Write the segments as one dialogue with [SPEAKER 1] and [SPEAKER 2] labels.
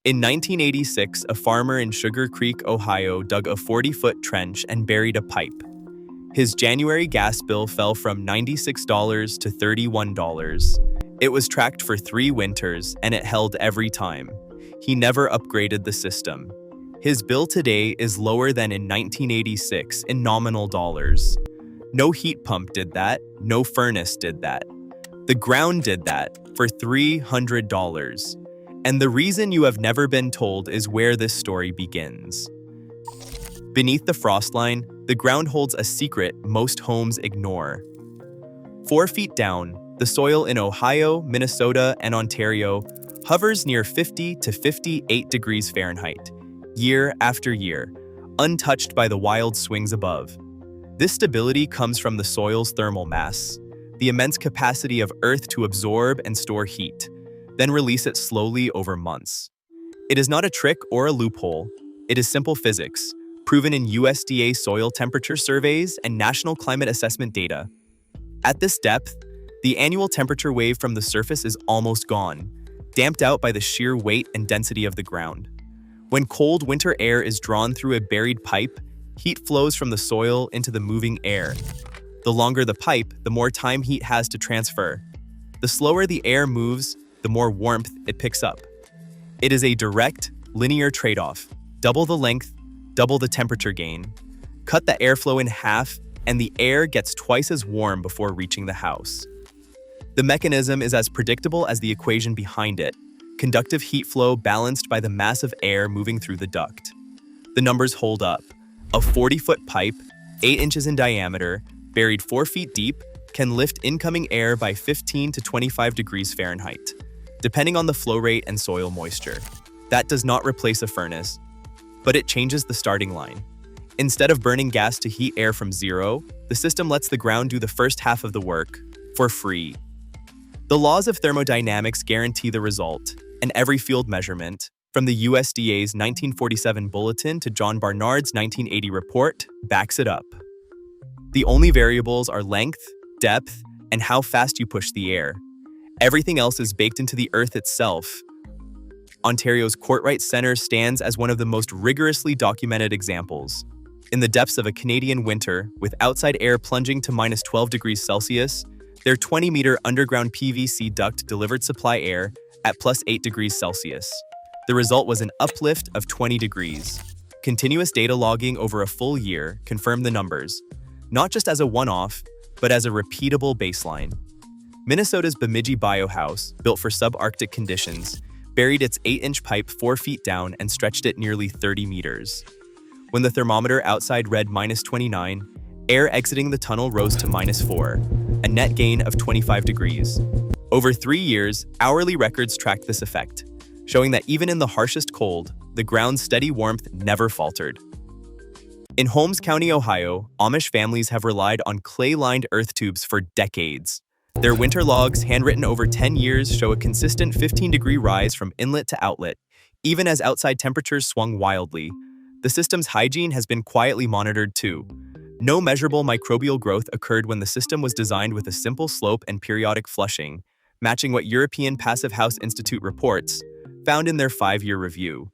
[SPEAKER 1] In 1986, a farmer in Sugar Creek, Ohio, dug a 40-foot trench and buried a pipe. His January gas bill fell from $96 to $31. It was tracked for 3 winters, and it held every time. He never upgraded the system. His bill today is lower than in 1986 in nominal dollars. No heat pump did that, no furnace did that. The ground did that for $300. And the reason you have never been told is where this story begins. Beneath the frost line, the ground holds a secret most homes ignore. 4 feet down, the soil in Ohio, Minnesota, and Ontario hovers near 50 to 58 degrees Fahrenheit, year after year, untouched by the wild swings above. This stability comes from the soil's thermal mass, the immense capacity of Earth to absorb and store heat, then release it slowly over months. It is not a trick or a loophole. It is simple physics, proven in USDA soil temperature surveys and national climate assessment data. At this depth, the annual temperature wave from the surface is almost gone, damped out by the sheer weight and density of the ground. When cold winter air is drawn through a buried pipe, heat flows from the soil into the moving air. The longer the pipe, the more time heat has to transfer. The slower the air moves, the more warmth it picks up. It is a direct, linear trade-off. Double the length, double the temperature gain. Cut the airflow in half, and the air gets twice as warm before reaching the house. The mechanism is as predictable as the equation behind it: conductive heat flow balanced by the mass of air moving through the duct. The numbers hold up. A 40-foot pipe, 8 inches in diameter, buried 4 feet deep, can lift incoming air by 15 to 25 degrees Fahrenheit, depending on the flow rate and soil moisture. That does not replace a furnace, but it changes the starting line. Instead of burning gas to heat air from zero, the system lets the ground do the first half of the work, for free. The laws of thermodynamics guarantee the result, and every field measurement, from the USDA's 1947 bulletin to John Barnard's 1980 report, backs it up. The only variables are length, depth, and how fast you push the air. Everything else is baked into the earth itself. Ontario's Courtright Centre stands as one of the most rigorously documented examples. In the depths of a Canadian winter, with outside air plunging to minus 12 degrees Celsius, their 20-meter underground PVC duct delivered supply air at plus 8 degrees Celsius. The result was an uplift of 20 degrees. Continuous data logging over a full year confirmed the numbers, not just as a one-off, but as a repeatable baseline. Minnesota's Bemidji Biohouse, built for subarctic conditions, buried its 8-inch pipe 4 feet down and stretched it nearly 30 meters. When the thermometer outside read minus 29, air exiting the tunnel rose to minus 4, a net gain of 25 degrees. Over 3 years, hourly records tracked this effect, showing that even in the harshest cold, the ground's steady warmth never faltered. In Holmes County, Ohio, Amish families have relied on clay-lined earth tubes for decades. Their winter logs, handwritten over 10 years, show a consistent 15-degree rise from inlet to outlet, even as outside temperatures swung wildly. The system's hygiene has been quietly monitored too. No measurable microbial growth occurred when the system was designed with a simple slope and periodic flushing, matching what European Passive House Institute reports, found in their 5-year review.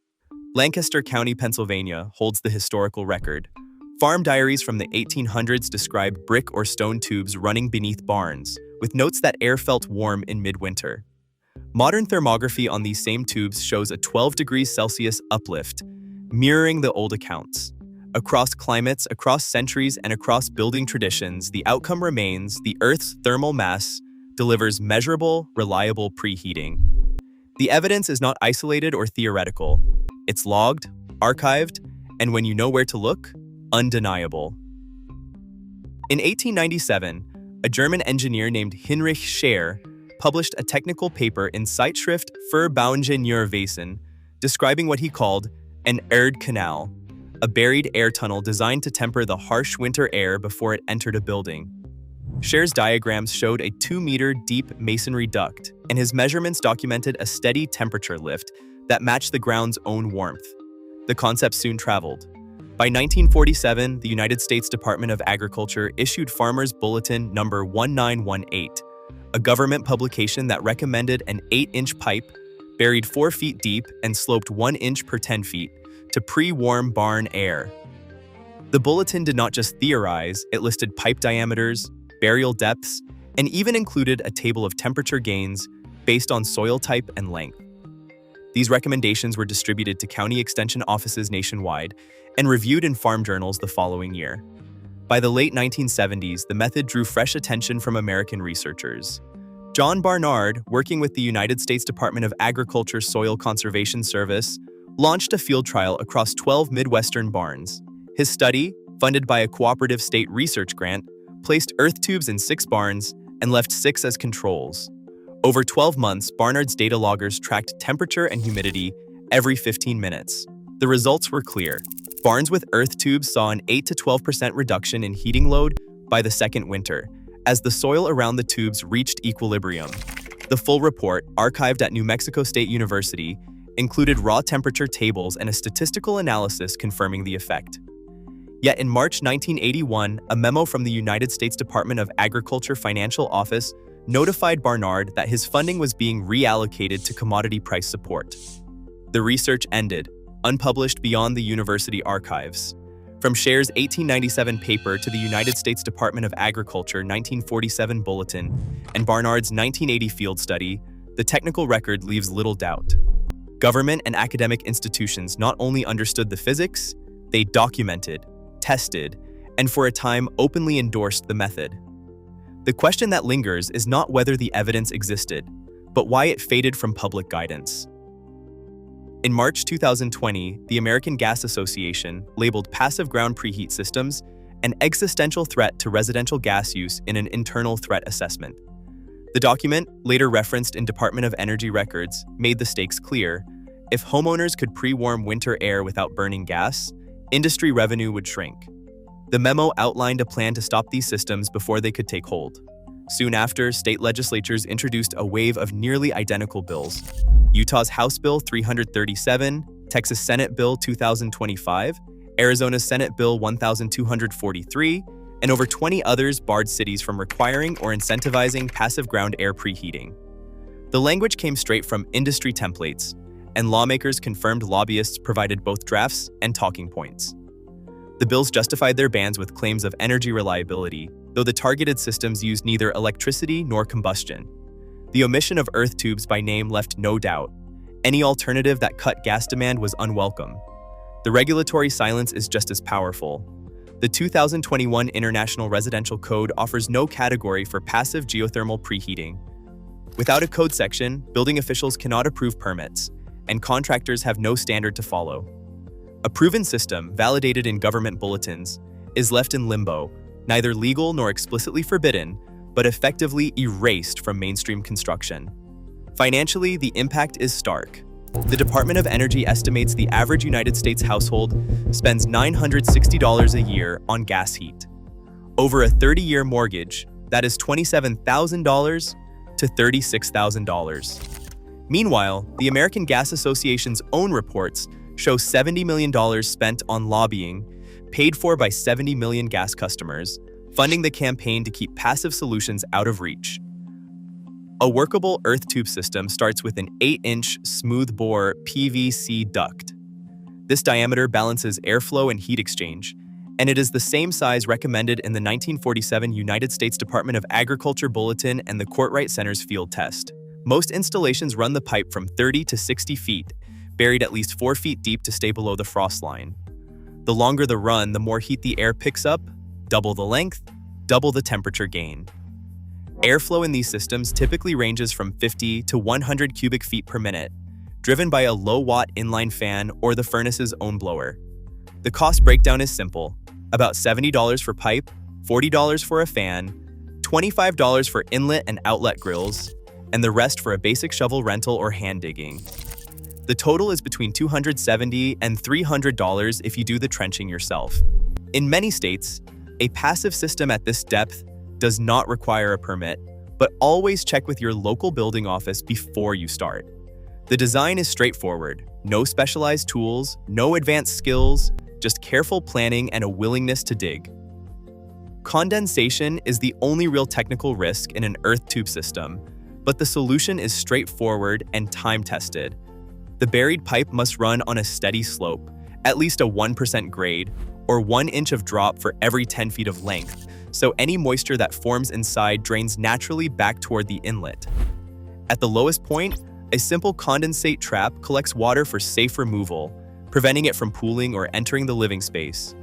[SPEAKER 1] Lancaster County, Pennsylvania, holds the historical record. Farm diaries from the 1800s describe brick or stone tubes running beneath barns, with notes that air felt warm in midwinter. Modern thermography on these same tubes shows a 12 degrees Celsius uplift, mirroring the old accounts. Across climates, across centuries, and across building traditions, the outcome remains: the Earth's thermal mass delivers measurable, reliable preheating. The evidence is not isolated or theoretical. It's logged, archived, and when you know where to look, undeniable. In 1897, a German engineer named Heinrich Scher published a technical paper in Zeitschrift für Bauingenieurwesen describing what he called an Erdkanal, a buried air tunnel designed to temper the harsh winter air before it entered a building. Scher's diagrams showed a 2-meter deep masonry duct, and his measurements documented a steady temperature lift that matched the ground's own warmth. The concept soon traveled. By 1947, the United States Department of Agriculture issued Farmers Bulletin No. 1918, a government publication that recommended an 8-inch pipe buried 4 feet deep and sloped 1 inch per 10 feet to pre-warm barn air. The bulletin did not just theorize, it listed pipe diameters, burial depths, and even included a table of temperature gains based on soil type and length. These recommendations were distributed to county extension offices nationwide and reviewed in farm journals the following year. By the late 1970s, the method drew fresh attention from American researchers. John Barnard, working with the United States Department of Agriculture Soil Conservation Service, launched a field trial across 12 Midwestern barns. His study, funded by a cooperative state research grant, placed earth tubes in 6 barns and left 6 as controls. Over 12 months, Barnard's data loggers tracked temperature and humidity every 15 minutes. The results were clear. Barns with earth tubes saw an 8 to 12% reduction in heating load by the second winter, as the soil around the tubes reached equilibrium. The full report, archived at New Mexico State University, included raw temperature tables and a statistical analysis confirming the effect. Yet in March 1981, a memo from the United States Department of Agriculture Financial Office notified Barnard that his funding was being reallocated to commodity price support. The research ended, unpublished beyond the university archives. From Scher's 1897 paper to the United States Department of Agriculture 1947 bulletin and Barnard's 1980 field study, the technical record leaves little doubt. Government and academic institutions not only understood the physics, they documented, tested, and for a time openly endorsed the method. The question that lingers is not whether the evidence existed, but why it faded from public guidance. In March 2020, the American Gas Association labeled passive ground preheat systems an existential threat to residential gas use in an internal threat assessment. The document, later referenced in Department of Energy records, made the stakes clear. If homeowners could pre-warm winter air without burning gas, industry revenue would shrink. The memo outlined a plan to stop these systems before they could take hold. Soon after, state legislatures introduced a wave of nearly identical bills. Utah's House Bill 337, Texas Senate Bill 2025, Arizona's Senate Bill 1243, and over 20 others barred cities from requiring or incentivizing passive ground air preheating. The language came straight from industry templates, and lawmakers confirmed lobbyists provided both drafts and talking points. The bills justified their bans with claims of energy reliability, though the targeted systems used neither electricity nor combustion. The omission of earth tubes by name left no doubt. Any alternative that cut gas demand was unwelcome. The regulatory silence is just as powerful. The 2021 International Residential Code offers no category for passive geothermal preheating. Without a code section, building officials cannot approve permits, and contractors have no standard to follow. A proven system, validated in government bulletins, is left in limbo, neither legal nor explicitly forbidden, but effectively erased from mainstream construction. Financially, the impact is stark. The Department of Energy estimates the average United States household spends $960 a year on gas heat. Over a 30-year mortgage, that is $27,000 to $36,000. Meanwhile, the American Gas Association's own reports show $70 million spent on lobbying, paid for by 70 million gas customers, funding the campaign to keep passive solutions out of reach. A workable earth tube system starts with an 8-inch smooth-bore PVC duct. This diameter balances airflow and heat exchange, and it is the same size recommended in the 1947 United States Department of Agriculture Bulletin and the Courtright Center's field test. Most installations run the pipe from 30 to 60 feet, buried at least 4 feet deep to stay below the frost line. The longer the run, the more heat the air picks up, double the length, double the temperature gain. Airflow in these systems typically ranges from 50 to 100 cubic feet per minute, driven by a low-watt inline fan or the furnace's own blower. The cost breakdown is simple: about $70 for pipe, $40 for a fan, $25 for inlet and outlet grills, and the rest for a basic shovel rental or hand digging. The total is between $270 and $300 if you do the trenching yourself. In many states, a passive system at this depth does not require a permit, but always check with your local building office before you start. The design is straightforward: no specialized tools, no advanced skills, just careful planning and a willingness to dig. Condensation is the only real technical risk in an earth tube system, But the solution is straightforward and time-tested. The buried pipe must run on a steady slope, at least a 1% grade, or 1 inch of drop for every 10 feet of length, so any moisture that forms inside drains naturally back toward the inlet. At the lowest point, a simple condensate trap collects water for safe removal, preventing it from pooling or entering the living space.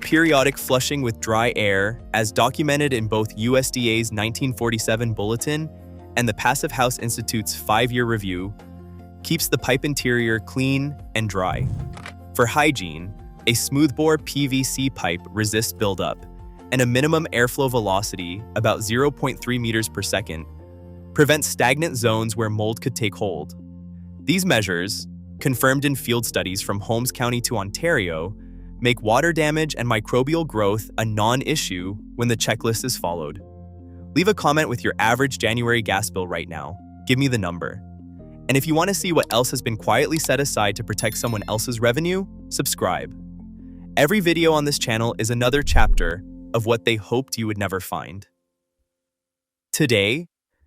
[SPEAKER 1] Periodic flushing with dry air, as documented in both USDA's 1947 bulletin and the Passive House Institute's 5-year review, keeps the pipe interior clean and dry. For hygiene, a smoothbore PVC pipe resists buildup, and a minimum airflow velocity, about 0.3 meters per second, prevents stagnant zones where mold could take hold. These measures, confirmed in field studies from Holmes County to Ontario, make water damage and microbial growth a non-issue when the checklist is followed. Leave a comment with your average January gas bill right now. Give me the number. And if you want to see what else has been quietly set aside to protect someone else's revenue, subscribe. Every video on this channel is another chapter of what they hoped you would never find. Today,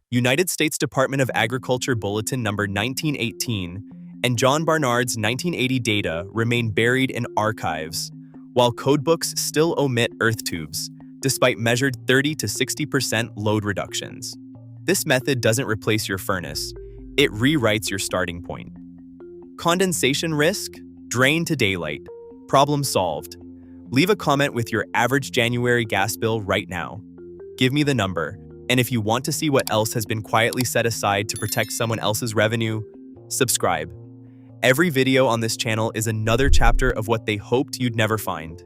[SPEAKER 1] United States Department of Agriculture Bulletin No. 1918 and John Barnard's 1980 data remain buried in archives, while codebooks still omit earth tubes, despite measured 30 to 60% load reductions. This method doesn't replace your furnace, it rewrites your starting point. Condensation risk? Drain to daylight. Problem solved. Leave a comment with your average January gas bill right now. Give me the number, and if you want to see what else has been quietly set aside to protect someone else's revenue, subscribe. Every video on this channel is another chapter of what they hoped you'd never find.